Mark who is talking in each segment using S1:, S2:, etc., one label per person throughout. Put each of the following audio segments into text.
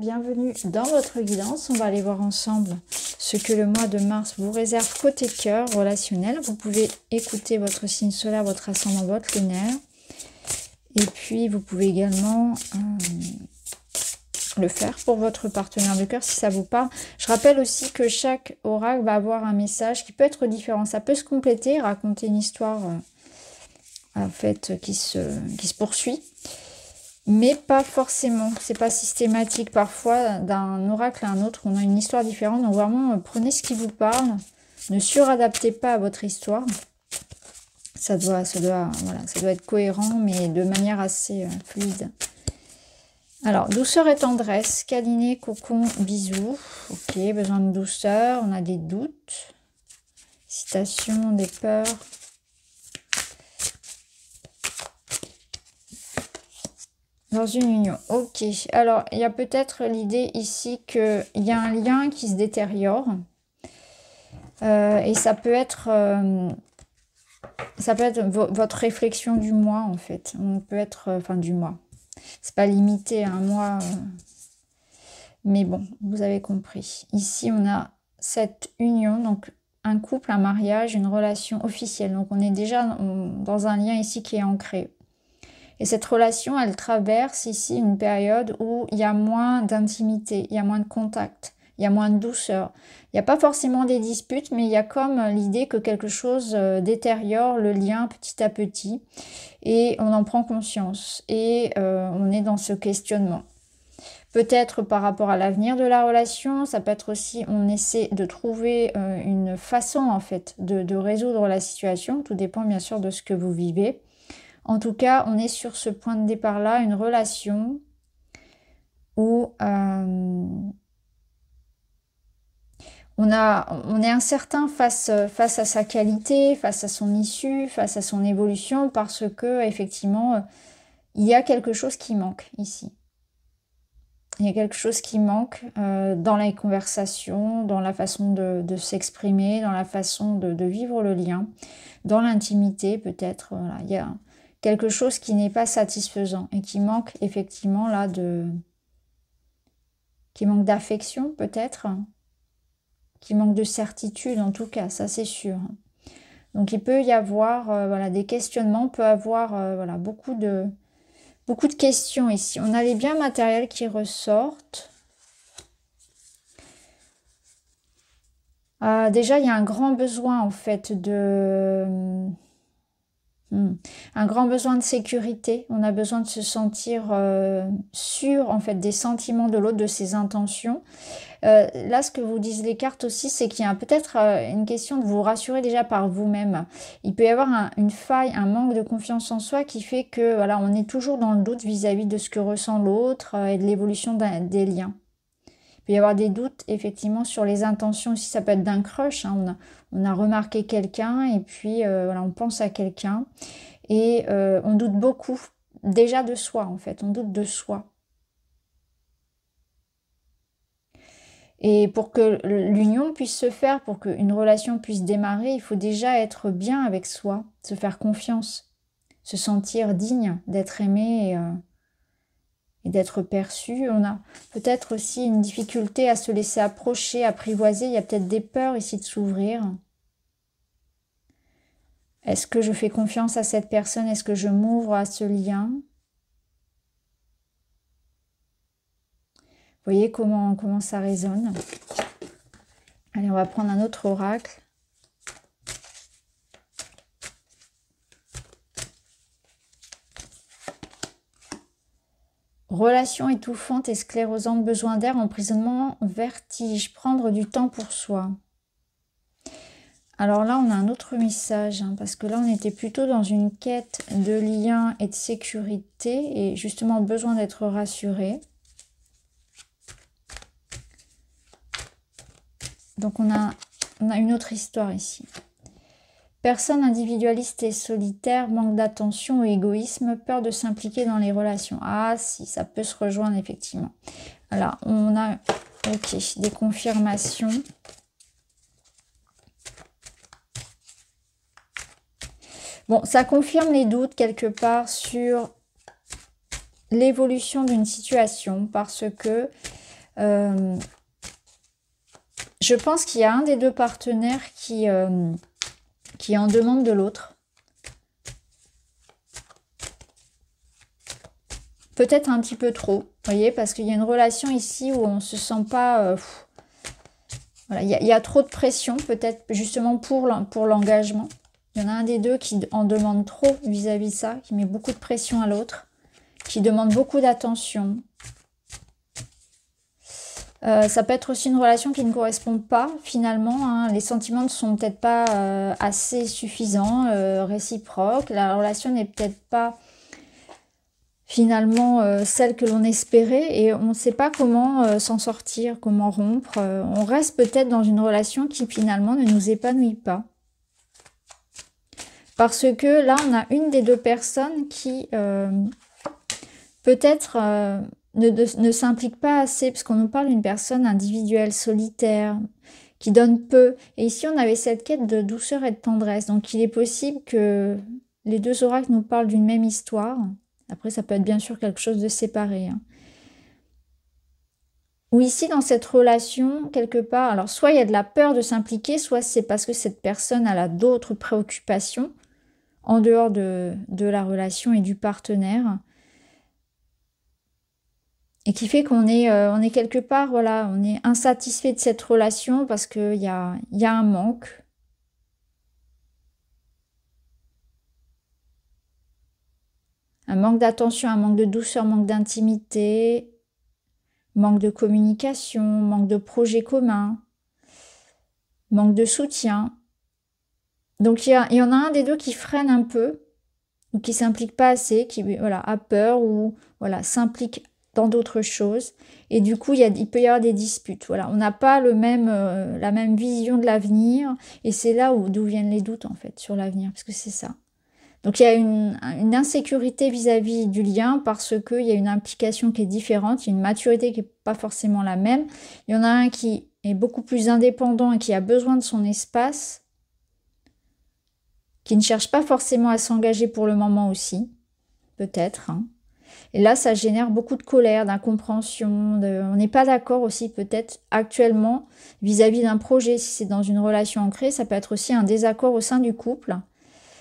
S1: bienvenue dans votre guidance. On va aller voir ensemble ce que le mois de mars vous réserve côté cœur relationnel. Vous pouvez écouter votre signe solaire, votre ascendant, votre lunaire. Et puis vous pouvez également le faire pour votre partenaire de cœur si ça vous parle. Je rappelle aussi que chaque oracle va avoir un message qui peut être différent. Ça peut se compléter, raconter une histoire en fait qui se poursuit. Mais pas forcément, c'est pas systématique. Parfois, d'un oracle à un autre, on a une histoire différente. Donc vraiment, prenez ce qui vous parle. Ne suradaptez pas à votre histoire. Ça doit être cohérent, mais de manière assez fluide. Alors, douceur et tendresse, câliner, cocon, bisous. Ok, besoin de douceur, on a des doutes, citations, des peurs. Dans une union, ok. Alors, il y a peut-être l'idée ici qu'il y a un lien qui se détériore. Et ça peut être votre réflexion du mois, en fait. On peut être, du mois. C'est pas limité à un mois. Mais bon, vous avez compris. Ici, on a cette union, donc un couple, un mariage, une relation officielle. Donc, on est déjà dans un lien ici qui est ancré. Et cette relation, elle traverse ici une période où il y a moins d'intimité, il y a moins de contact, il y a moins de douceur. Il n'y a pas forcément des disputes, mais il y a comme l'idée que quelque chose détériore le lien petit à petit. Et on en prend conscience. Et on est dans ce questionnement. Peut-être par rapport à l'avenir de la relation, ça peut être aussi, on essaie de trouver une façon en fait de résoudre la situation. Tout dépend bien sûr de ce que vous vivez. En tout cas, on est sur ce point de départ-là, une relation où on est incertain face à sa qualité, face à son issue, face à son évolution, parce que effectivement, il y a quelque chose qui manque ici. Il y a quelque chose qui manque dans les conversations, dans la façon de s'exprimer, dans la façon de vivre le lien, dans l'intimité peut-être. Voilà. Il y a quelque chose qui n'est pas satisfaisant et qui manque effectivement là qui manque d'affection peut-être, qui manque de certitude en tout cas, ça c'est sûr. Donc il peut y avoir des questionnements, on peut avoir beaucoup de questions ici. On a les biens matériels qui ressortent. Déjà il y a un grand besoin en fait un grand besoin de sécurité. On a besoin de se sentir sûr en fait des sentiments de l'autre, de ses intentions. Là, ce que vous disent les cartes aussi, c'est qu'il y a peut-être une question de vous rassurer déjà par vous-même. Il peut y avoir une faille, un manque de confiance en soi qui fait que voilà, on est toujours dans le doute vis-à-vis de ce que ressent l'autre et de l'évolution des liens. Il peut y avoir des doutes effectivement sur les intentions aussi, ça peut être d'un crush, hein. On a remarqué quelqu'un et puis on pense à quelqu'un et on doute beaucoup déjà de soi en fait, on doute de soi. Et pour que l'union puisse se faire, pour qu'une relation puisse démarrer, il faut déjà être bien avec soi, se faire confiance, se sentir digne d'être aimé et d'être perçu. On a peut-être aussi une difficulté à se laisser approcher, apprivoiser. Il y a peut-être des peurs ici de s'ouvrir. Est-ce que je fais confiance à cette personne? Est-ce que je m'ouvre à ce lien? Vous voyez comment ça résonne. Allez, on va prendre un autre oracle. Relation étouffante et sclérosante, besoin d'air, emprisonnement, vertige, prendre du temps pour soi. Alors là, on a un autre message, hein, parce que là, on était plutôt dans une quête de lien et de sécurité, et justement besoin d'être rassuré. Donc on a une autre histoire ici. Personne individualiste et solitaire, manque d'attention ou égoïsme, peur de s'impliquer dans les relations. Ah si, ça peut se rejoindre effectivement. Alors on a des confirmations. Bon, ça confirme les doutes quelque part sur l'évolution d'une situation parce que Je pense qu'il y a un des deux partenaires qui en demande de l'autre. Peut-être un petit peu trop, vous voyez, parce qu'il y a une relation ici où on ne se sent pas... voilà, il y a trop de pression, peut-être justement pour l'engagement. Il y en a un des deux qui en demande trop vis-à-vis de ça, qui met beaucoup de pression à l'autre, qui demande beaucoup d'attention. Ça peut être aussi une relation qui ne correspond pas finalement, hein. Les sentiments ne sont peut-être pas assez suffisants, réciproques. La relation n'est peut-être pas finalement celle que l'on espérait et on ne sait pas comment s'en sortir, comment rompre. On reste peut-être dans une relation qui finalement ne nous épanouit pas. Parce que là, on a une des deux personnes qui peut-être ne s'implique pas assez, parce qu'on nous parle d'une personne individuelle, solitaire, qui donne peu. Et ici, on avait cette quête de douceur et de tendresse. Donc, il est possible que les deux oracles nous parlent d'une même histoire. Après, ça peut être bien sûr quelque chose de séparé, hein. Ou ici, dans cette relation, quelque part, alors soit il y a de la peur de s'impliquer, soit c'est parce que cette personne elle a d'autres préoccupations en dehors de la relation et du partenaire. Et qui fait qu'on est, on est quelque part, voilà, on est insatisfait de cette relation parce qu'il y a un manque. Un manque d'attention, un manque de douceur, manque d'intimité, manque de communication, manque de projet commun, manque de soutien. Donc il y en a un des deux qui freine un peu, ou qui s'implique pas assez, qui voilà, a peur, ou voilà, s'implique dans d'autres choses. Et du coup, il peut y avoir des disputes. Voilà, on n'a pas la même vision de l'avenir. Et c'est là d'où viennent les doutes, en fait, sur l'avenir, parce que c'est ça. Donc, il y a une insécurité vis-à-vis du lien parce qu'il y a une implication qui est différente, il y a une maturité qui n'est pas forcément la même. Il y en a un qui est beaucoup plus indépendant et qui a besoin de son espace, qui ne cherche pas forcément à s'engager pour le moment aussi, peut-être, hein. Et là, ça génère beaucoup de colère, d'incompréhension. On n'est pas d'accord aussi peut-être actuellement vis-à-vis d'un projet. Si c'est dans une relation ancrée, ça peut être aussi un désaccord au sein du couple.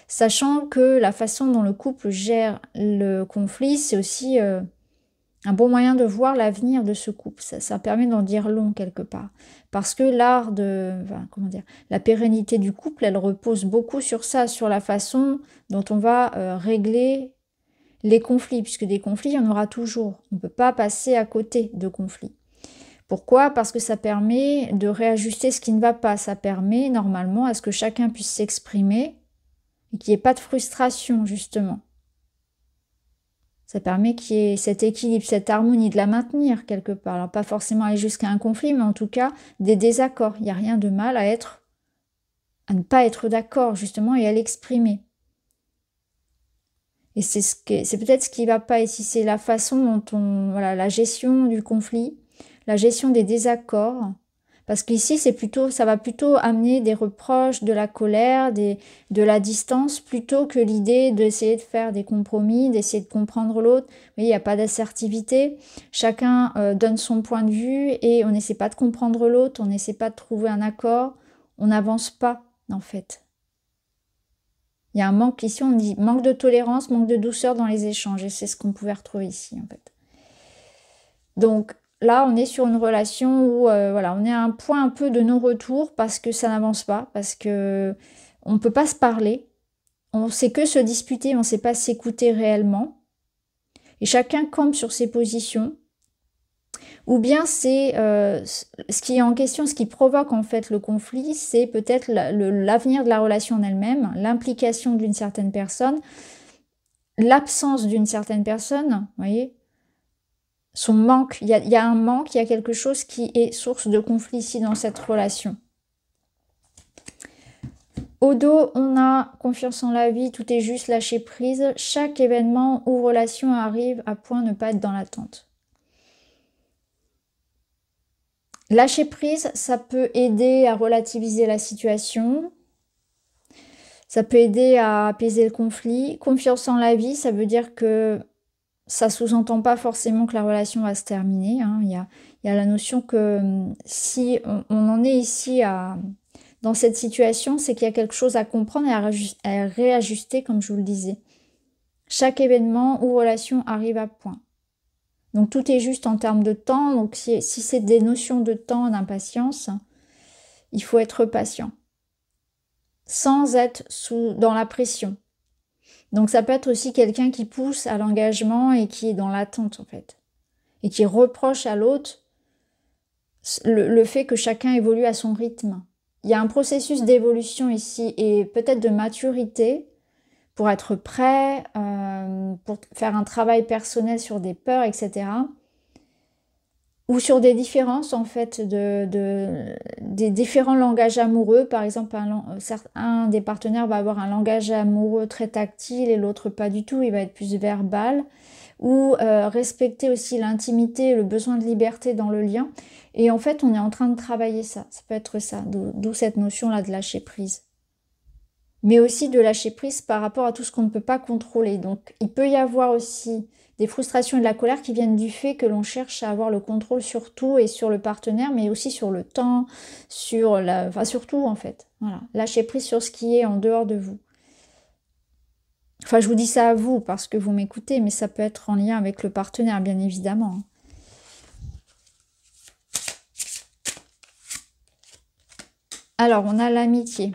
S1: Sachant que la façon dont le couple gère le conflit, c'est aussi un bon moyen de voir l'avenir de ce couple. Ça permet d'en dire long quelque part. Parce que la pérennité du couple, elle repose beaucoup sur ça, sur la façon dont on va régler les conflits, puisque des conflits, il y en aura toujours. On ne peut pas passer à côté de conflits. Pourquoi? Parce que ça permet de réajuster ce qui ne va pas. Ça permet normalement à ce que chacun puisse s'exprimer et qu'il n'y ait pas de frustration, justement. Ça permet qu'il y ait cet équilibre, cette harmonie, de la maintenir quelque part. Alors pas forcément aller jusqu'à un conflit, mais en tout cas des désaccords. Il n'y a rien de mal à ne pas être d'accord, justement, et à l'exprimer. Et c'est peut-être ce qui ne va pas ici, c'est la façon dont la gestion du conflit, la gestion des désaccords, parce qu'ici ça va plutôt amener des reproches, de la colère, de la distance, plutôt que l'idée d'essayer de faire des compromis, d'essayer de comprendre l'autre. Mais il n'y a pas d'assertivité, chacun donne son point de vue et on n'essaie pas de comprendre l'autre, on n'essaie pas de trouver un accord, on n'avance pas en fait. Il y a un manque ici, on dit manque de tolérance, manque de douceur dans les échanges. Et c'est ce qu'on pouvait retrouver ici, en fait. Donc là, on est sur une relation où, on est à un point un peu de non-retour parce que ça n'avance pas, parce que on ne peut pas se parler. On ne sait que se disputer, on ne sait pas s'écouter réellement. Et chacun campe sur ses positions. Ou bien c'est ce qui est en question, ce qui provoque en fait le conflit, c'est peut-être l'avenir de la relation en elle-même, l'implication d'une certaine personne, l'absence d'une certaine personne, vous voyez, son manque, il y a un manque, il y a quelque chose qui est source de conflit ici dans cette relation. Au dos, on a confiance en la vie, tout est juste, lâcher prise, chaque événement ou relation arrive à point de ne pas être dans l'attente. Lâcher prise, ça peut aider à relativiser la situation. Ça peut aider à apaiser le conflit. Confiance en la vie, ça veut dire que ça sous-entend pas forcément que la relation va se terminer, hein. Il y Il y a la notion que si on en est ici dans cette situation, c'est qu'il y a quelque chose à comprendre et à réajuster, comme je vous le disais. Chaque événement ou relation arrive à point. Donc tout est juste en termes de temps. Donc si c'est des notions de temps, d'impatience, il faut être patient. Sans être dans la pression. Donc ça peut être aussi quelqu'un qui pousse à l'engagement et qui est dans l'attente en fait. Et qui reproche à l'autre le fait que chacun évolue à son rythme. Il y a un processus d'évolution ici et peut-être de maturité pour être prêt, pour faire un travail personnel sur des peurs, etc. Ou sur des différences en fait, des différents langages amoureux. Par exemple, un des partenaires va avoir un langage amoureux très tactile et l'autre pas du tout, il va être plus verbal. Ou respecter aussi l'intimité, le besoin de liberté dans le lien. Et en fait, on est en train de travailler ça. Ça peut être ça, d'où cette notion-là de lâcher prise. Mais aussi de lâcher prise par rapport à tout ce qu'on ne peut pas contrôler. Donc, il peut y avoir aussi des frustrations et de la colère qui viennent du fait que l'on cherche à avoir le contrôle sur tout et sur le partenaire, mais aussi sur le temps, sur tout en fait. Voilà, lâcher prise sur ce qui est en dehors de vous. Enfin, je vous dis ça à vous parce que vous m'écoutez, mais ça peut être en lien avec le partenaire, bien évidemment. Alors, on a l'amitié.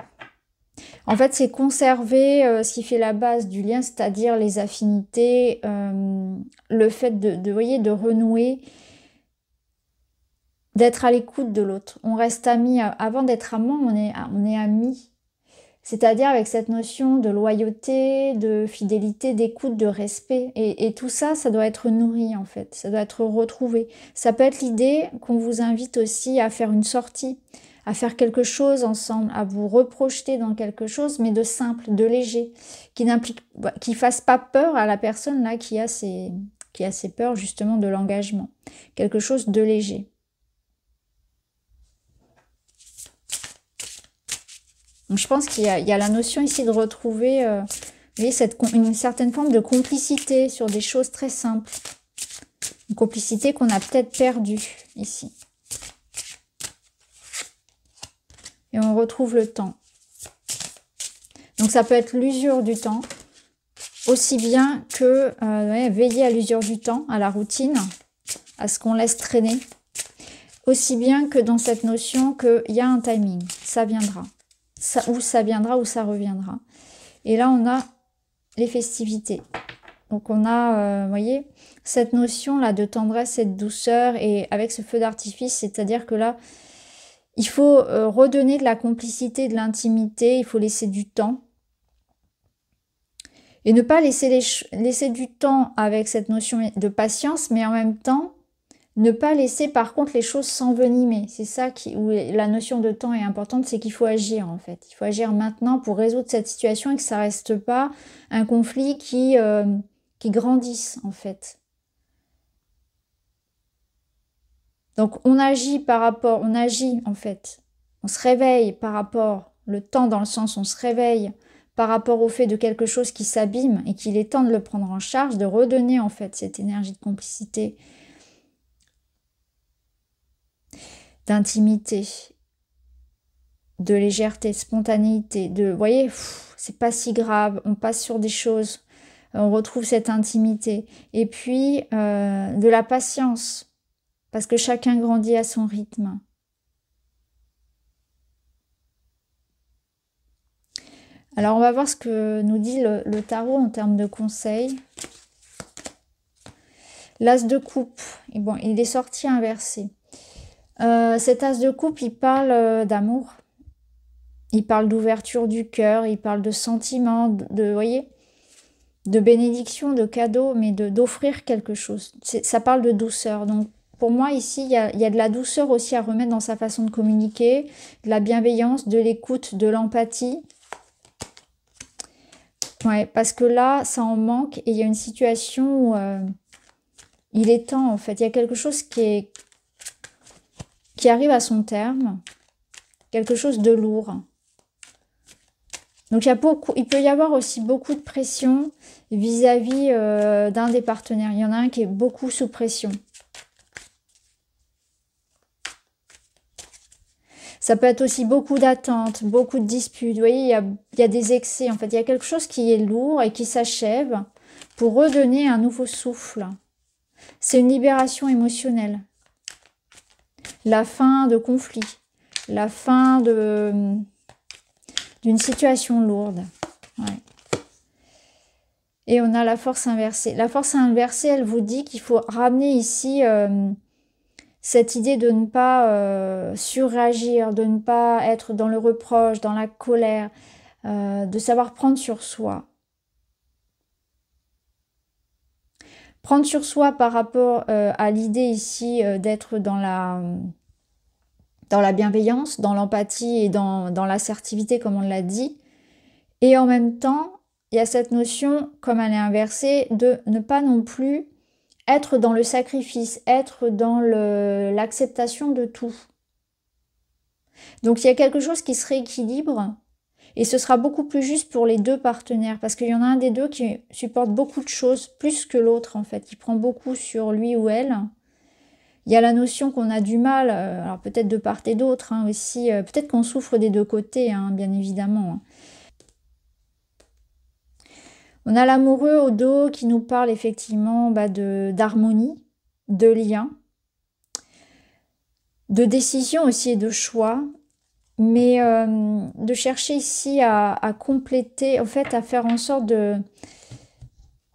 S1: En fait, c'est conserver ce qui fait la base du lien, c'est-à-dire les affinités, le fait de renouer, d'être à l'écoute de l'autre. On reste amis. Avant d'être amant, on est amis. C'est-à-dire avec cette notion de loyauté, de fidélité, d'écoute, de respect. Et tout ça, ça doit être nourri en fait. Ça doit être retrouvé. Ça peut être l'idée qu'on vous invite aussi à faire une sortie, à faire quelque chose ensemble, à vous reprojeter dans quelque chose, mais de simple, de léger, qui fasse pas peur à la personne là qui a ces peurs justement de l'engagement. Quelque chose de léger. Donc, je pense qu'il y a la notion ici de retrouver vous voyez, une certaine forme de complicité sur des choses très simples. Une complicité qu'on a peut-être perdue ici. Et on retrouve le temps. Donc ça peut être l'usure du temps, aussi bien que veiller à l'usure du temps, à la routine, à ce qu'on laisse traîner. Aussi bien que dans cette notion qu'il y a un timing, ça viendra. Ou ça viendra ou ça reviendra. Et là, on a les festivités. Donc, on a, vous voyez, cette notion-là de tendresse et de douceur. Et avec ce feu d'artifice, c'est-à-dire que là, il faut redonner de la complicité, de l'intimité. Il faut laisser du temps. Et ne pas laisser du temps avec cette notion de patience, mais en même temps, ne pas laisser par contre les choses s'envenimer. C'est ça où la notion de temps est importante, c'est qu'il faut agir en fait. Il faut agir maintenant pour résoudre cette situation et que ça ne reste pas un conflit qui grandisse en fait. Donc on agit en fait. On se réveille par rapport, le temps dans le sens on se réveille par rapport au fait de quelque chose qui s'abîme et qu'il est temps de le prendre en charge, de redonner en fait cette énergie de complicité, d'intimité, de légèreté, de spontanéité, vous voyez, c'est pas si grave, on passe sur des choses, on retrouve cette intimité. Et puis, de la patience, parce que chacun grandit à son rythme. Alors, on va voir ce que nous dit le tarot en termes de conseils. L'as de coupe, et bon, il est sorti inversé. Cet as de coupe, il parle d'amour. Il parle d'ouverture du cœur, il parle de sentiments, vous voyez, de bénédiction, de cadeaux, mais d'offrir quelque chose. Ça parle de douceur. Donc, pour moi, ici, il y a de la douceur aussi à remettre dans sa façon de communiquer, de la bienveillance, de l'écoute, de l'empathie. Ouais, parce que là, ça en manque et il y a une situation où il est temps, en fait. Il y a quelque chose qui arrive à son terme, quelque chose de lourd. Donc, il peut y avoir aussi beaucoup de pression vis-à-vis d'un des partenaires. Il y en a un qui est beaucoup sous pression. Ça peut être aussi beaucoup d'attentes, beaucoup de disputes. Vous voyez, il y a des excès. En fait, il y a quelque chose qui est lourd et qui s'achève pour redonner un nouveau souffle. C'est une libération émotionnelle. La fin de conflit. La fin d'une situation lourde. Ouais. Et on a la force inversée. La force inversée, elle vous dit qu'il faut ramener ici cette idée de ne pas surréagir, de ne pas être dans le reproche, dans la colère, de savoir prendre sur soi. Prendre sur soi par rapport à l'idée ici d'être dans la bienveillance, dans l'empathie et dans l'assertivité, comme on l'a dit. Et en même temps, il y a cette notion, comme elle est inversée, de ne pas non plus être dans le sacrifice, être dans l'acceptation de tout. Donc il y a quelque chose qui se rééquilibre et ce sera beaucoup plus juste pour les deux partenaires parce qu'il y en a un des deux qui supporte beaucoup de choses, plus que l'autre en fait, qui prend beaucoup sur lui ou elle. Il y a la notion qu'on a du mal, alors peut-être de part et d'autre hein, aussi, peut-être qu'on souffre des deux côtés, hein, bien évidemment. Hein. On a l'amoureux au dos qui nous parle effectivement d'harmonie, de lien, de décision aussi et de choix, mais de chercher ici à compléter, en fait à faire en sorte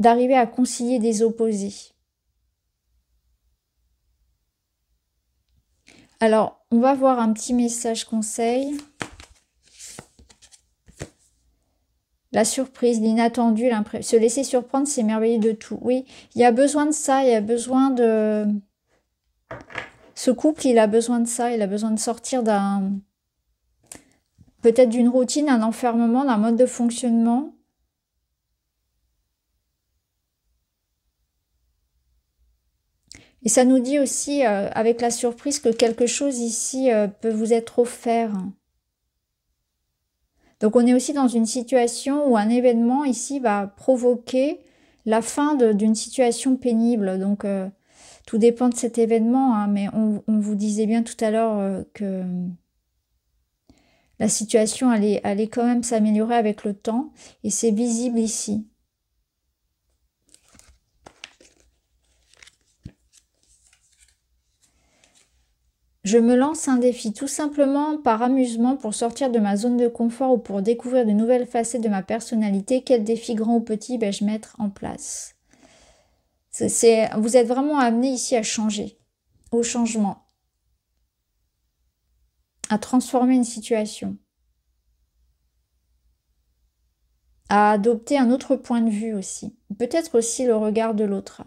S1: d'arriver à concilier des opposés. Alors, on va voir un petit message conseil. La surprise, l'inattendu, se laisser surprendre, c'est merveilleux de tout. Oui, il y a besoin de ça, il y a besoin de... Ce couple, il a besoin de ça, il a besoin de sortir peut-être d'une routine, un enfermement, d'un mode de fonctionnement. Et ça nous dit aussi, avec la surprise, que quelque chose ici peut vous être offert. Donc on est aussi dans une situation où un événement ici va provoquer la fin d'une situation pénible. Donc tout dépend de cet événement, hein, mais on vous disait bien tout à l'heure que la situation allait quand même s'améliorer avec le temps et c'est visible ici. Je me lance un défi tout simplement par amusement pour sortir de ma zone de confort ou pour découvrir de nouvelles facettes de ma personnalité. Quel défi grand ou petit vais-je mettre en place? Vous êtes vraiment amené ici à changer, au changement, à transformer une situation, à adopter un autre point de vue aussi. Peut-être aussi le regard de l'autre.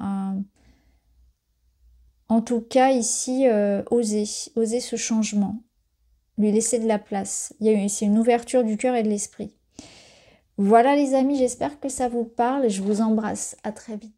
S1: En tout cas, ici, oser ce changement, lui laisser de la place. C'est une ouverture du cœur et de l'esprit. Voilà les amis, j'espère que ça vous parle et je vous embrasse. À très vite.